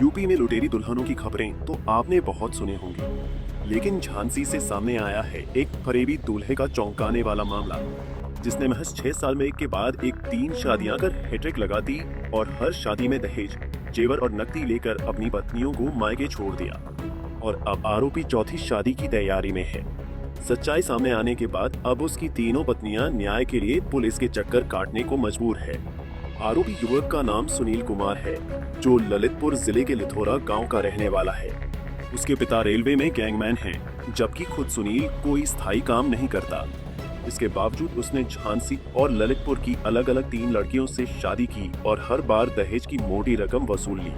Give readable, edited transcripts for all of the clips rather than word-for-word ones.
UP में लुटेरी दुल्हनों की खबरें तो आपने बहुत सुने होंगे, लेकिन झांसी से सामने आया है एक फरेबी दूल्हे का चौंकाने वाला मामला, जिसने महज 6 साल में के बाद एक 3 शादियां कर हैट्रिक लगा दी और हर शादी में दहेज, जेवर और नकदी लेकर अपनी पत्नियों को मायके छोड़ दिया। और अब आरोपी चौथी शादी की तैयारी में है। सच्चाई सामने आने के बाद अब उसकी तीनों पत्नियां न्याय के लिए पुलिस के चक्कर काटने को मजबूर है। आरोपी युवक का नाम सुनील कुमार है, जो ललितपुर जिले के लिथोरा गांव का रहने वाला है। उसके पिता रेलवे में गैंगमैन हैं, जबकि खुद सुनील कोई स्थायी काम नहीं करता। इसके बावजूद उसने झांसी और ललितपुर की अलग अलग 3 लड़कियों से शादी की और हर बार दहेज की मोटी रकम वसूल ली।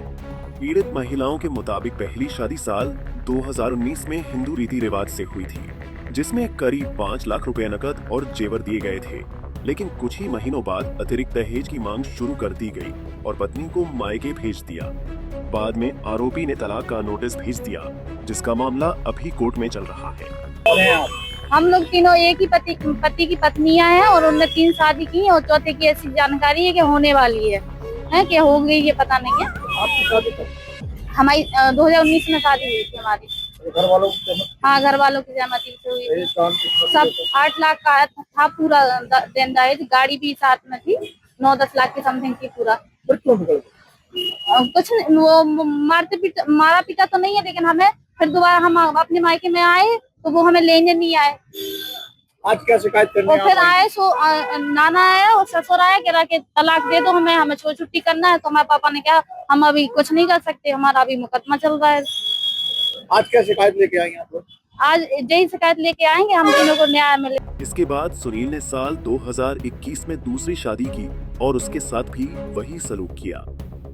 पीड़ित महिलाओं के मुताबिक पहली शादी साल 2019 में हिंदू रीति रिवाज से हुई थी, जिसमें करीब 5 लाख रुपए नकद और जेवर दिए गए थे। लेकिन कुछ ही महीनों बाद अतिरिक्त दहेज की मांग शुरू कर दी गई और पत्नी को मायके भेज दिया। बाद में आरोपी ने तलाक का नोटिस भेज दिया, जिसका मामला अभी कोर्ट में चल रहा है। हम लोग तीनों एक ही पति की पत्नियां हैं और उनने 3 शादी की और चौथे की ऐसी जानकारी है कि होने वाली है कि हो गई, ये पता नहीं है। आपकी शादी कब? हमारी 2019 में शादी हुई थी हमारी। घर वालों की सहमति? हाँ, घर वालों की सहमति से हुई थी। सब सब 8 लाख का था पूरा दहेज, गाड़ी भी साथ में थी, 9-10 लाख की समथिंग की पूरा। कुछ नहीं, वो मारा पीटा तो नहीं है, लेकिन हमें फिर दोबारा हम अपने मायके में आए तो वो हमें लेने नहीं आए। आज क्या शिकायत करने और फिर आए नाना आया और ससुर आया, कह रहा कि तलाक दे दो, हमें छुट्टी करना है। तो हमारे पापा ने कहा हम अभी कुछ नहीं कर सकते, हमारा अभी मुकदमा चल रहा है। आज क्या शिकायत लेके आई आप लोग? आज यही शिकायत लेके आएंगे, हम तीनों को न्याय मिले। इसके बाद सुनील ने साल 2021 में दूसरी शादी की और उसके साथ भी वही सलूक किया।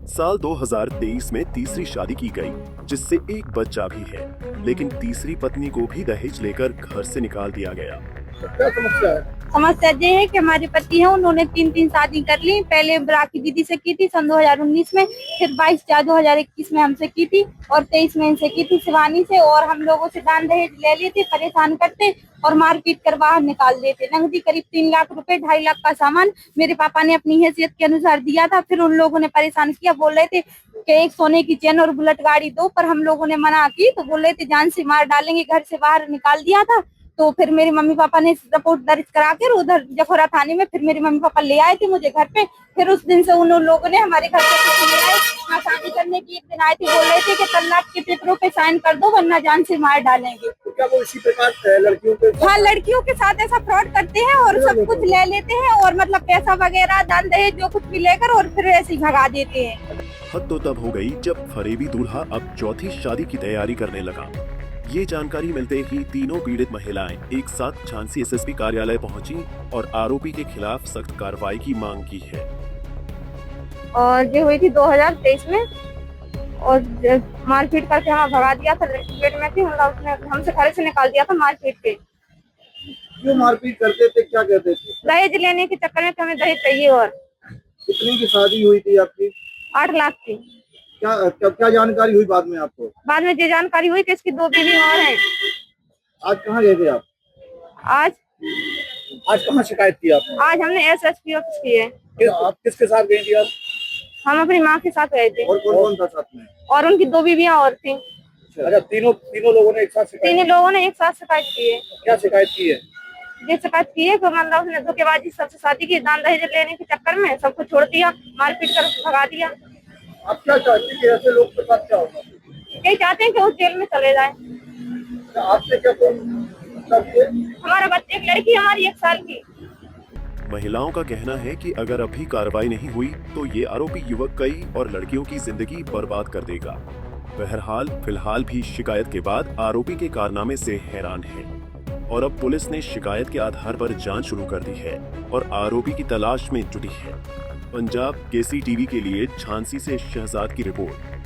साल 2023 में तीसरी शादी की गई, जिससे एक बच्चा भी है, लेकिन तीसरी पत्नी को भी दहेज लेकर घर से निकाल दिया गया। क्या समस्या है? समस्या ये है कि हमारे पति हैं, उन्होंने 3 शादी कर ली। पहले राखी दीदी से की थी सन 2019 में, फिर 22/4/2021 में हमसे की थी और 23 में इनसे की थी शिवानी से। और हम लोगों से दान दहेज ले लेते, परेशान करते और मारपीट कर बाहर निकाल देते। नकदी करीब 3 लाख रुपए, 2.5 लाख का सामान मेरे पापा ने अपनी हैसियत के अनुसार दिया था। फिर उन लोगों ने परेशान किया, बोल रहे थे कि एक सोने की चेन और बुलेट गाड़ी दो, पर हम लोगों ने मना की तो बोल रहे थे जान से मार डालेंगे, घर से बाहर निकाल दिया था। तो फिर मेरे मम्मी पापा ने रिपोर्ट दर्ज करा कर उधर जखोरा थाने में फिर मेरे मम्मी पापा ले आए थे मुझे घर पे। फिर उस दिन से उन लोगों ने हमारे घर पे ले आए, हाँ शादी करने की एक दिन आए थे, बोल रहे थे कि तलाक के पेपरों पे साइन कर दो वरना जान से मार डालेंगे। तो क्या वो इसी प्रकार लड़कियों के? हाँ, लड़कियों के साथ ऐसा फ्रॉड करते हैं और सब कुछ ले लेते हैं और मतलब पैसा वगैरह दान दहेज जो कुछ भी लेकर और फिर ऐसे ही भगा देते हैं। हद तो तब हो गई जब फरेबी दूल्हा अब चौथी शादी की तैयारी करने लगा। ये जानकारी मिलते ही तीनों पीड़ित महिलाएं एक साथ झांसी एसएसपी कार्यालय पहुंची और आरोपी के खिलाफ सख्त कार्रवाई की मांग की है। और ये हुई थी 2023 में और मारपीट करके हमें भगा दिया था। लड़की पेट में थी, मतलब उसने हमसे घर से निकाल दिया था मारपीट के। क्यों मारपीट करते थे, क्या कहते थे? दहेज लेने के चक्कर में हमें दहेज चाहिए। और कितनी की शादी हुई थी आपकी? 8 लाख की। क्या जानकारी हुई बाद में आपको? बाद में ये जानकारी हुई कि इसकी 2 बीवी और हैं। आज कहाँ गए थे आप? आज कहाँ शिकायत की आपने? आज हमने एसएसपी ऑफिस की है। आप किसके साथ गई थी आप? हम अपनी माँ के साथ गए थे। और कौन था साथ में? और उनकी 2 बीवियां और थी। अच्छा, तीनों लोगों ने एक साथ शिकायत? 3 लोगों ने एक साथ शिकायत की है। क्या शिकायत की है? ये शिकायत की है कि मतलब उसने धोखेबाजी सबसे शादी की, दान दहेज लेने के चक्कर में सबको छोड़ दिया, मारपीट कर भगा दिया। आप क्या चाहते हैं कि ऐसे लोग के साथ क्या होगा? यही चाहते हैं कि वो जेल में चले जाए। आपसे क्या हमारा बच्चे, एक लड़की हमारी 1 साल की। महिलाओं का कहना है कि अगर अभी कार्रवाई नहीं हुई तो ये आरोपी युवक कई और लड़कियों की जिंदगी बर्बाद कर देगा। बहरहाल फिलहाल भी शिकायत के बाद आरोपी के कारनामे से हैरान है और अब पुलिस ने शिकायत के आधार पर जांच शुरू कर दी है और आरोपी की तलाश में जुटी है। पंजाब केसी टीवी के लिए झांसी से शहजाद की रिपोर्ट।